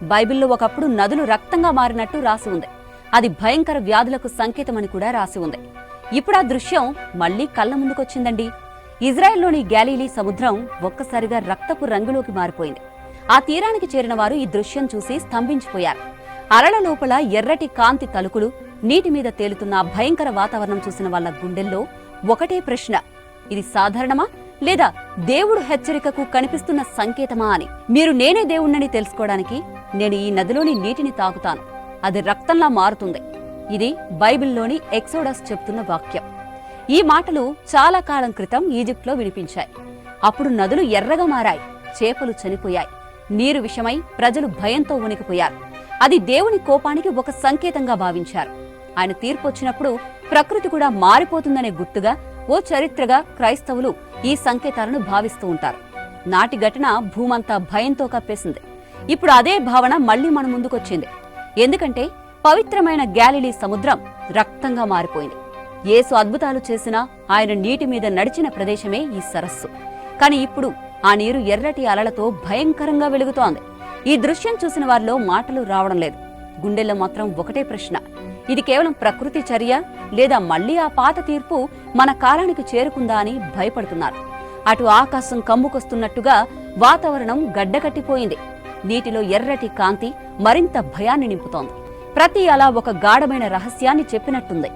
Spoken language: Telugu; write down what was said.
బైబిల్లో ఒకప్పుడు నదులు రక్తంగా మారినట్టు రాసి ఉంది. అది భయంకర వ్యాధులకు సంకేతమని కూడా రాసి ఉంది. ఇప్పుడు ఆ దృశ్యం మళ్లీ కళ్ల ముందుకొచ్చిందండి. ఇజ్రాయెల్లోని గ్యాలీలీ సముద్రం ఒక్కసారిగా రక్తపు రంగులోకి మారిపోయింది. ఆ తీరానికి చేరిన వారు ఈ దృశ్యం చూసి స్తంభించిపోయారు. అలల లోపల ఎర్రటి కాంతి తలుకులు, నీటి మీద తేలుతున్న భయంకర వాతావరణం చూసిన వాళ్ల గుండెల్లో ఒకటే ప్రశ్న: ఇది సాధారణమా లేదా దేవుడు హెచ్చరికకు కనిపిస్తున్న సంకేతమా అని. మీరు నేనే దేవుణ్ణని తెలుసుకోవడానికి నేను ఈ నదిలోని నీటిని తాగుతాను, అది రక్తంలా మారుతుంది. ఇది బైబిల్లోని ఎక్సోడస్ చెప్తున్న వాక్యం. ఈ మాటలు చాలా కాలం క్రితం ఈజిప్ట్లో వినిపించాయి. అప్పుడు నదులు ఎర్రగా మారాయి, చేపలు చనిపోయాయి, నీరు విషమై ప్రజలు భయంతో వణికిపోయారు. అది దేవుని కోపానికి ఒక సంకేతంగా భావించారు. ఆయన తీర్పు వచ్చినప్పుడు ప్రకృతి కూడా మారిపోతుందనే గుర్తుగా, ఓ చరిత్రగా క్రైస్తవులు ఈ సంకేతాలను భావిస్తూ ఉంటారు. నాటి ఘటన భూమంతా భయంతో కప్పేసింది. ఇప్పుడు అదే భావన మళ్లీ మన ముందుకొచ్చింది. ఎందుకంటే పవిత్రమైన గ్యాలిలీ సముద్రం రక్తంగా మారిపోయింది. యేసు అద్భుతాలు చేసినా ఆయన నీటి మీద నడిచిన ప్రదేశమే ఈ సరస్సు. కాని ఇప్పుడు ఆ నీరు ఎర్రటి అలలతో భయంకరంగా వెలుగుతోంది. ఈ దృశ్యం చూసిన వారిలో మాటలు రావడం లేదు. గుండెల్లో మాత్రం ఒకటే ప్రశ్న: ఇది కేవలం ప్రకృతి చర్య లేదా మళ్లీ ఆ పాత తీర్పు మన కాలానికి చేరుకుందా అని భయపడుతున్నారు. అటు ఆకాశం కమ్ముకొస్తున్నట్టుగా వాతావరణం గడ్డకట్టిపోయింది. నీటిలో ఎర్రటి కాంతి మరింత భయాన్ని నింపుతోంది. ప్రతి అల ఒక గాఢమైన రహస్యాన్ని చెప్పినట్టుంది.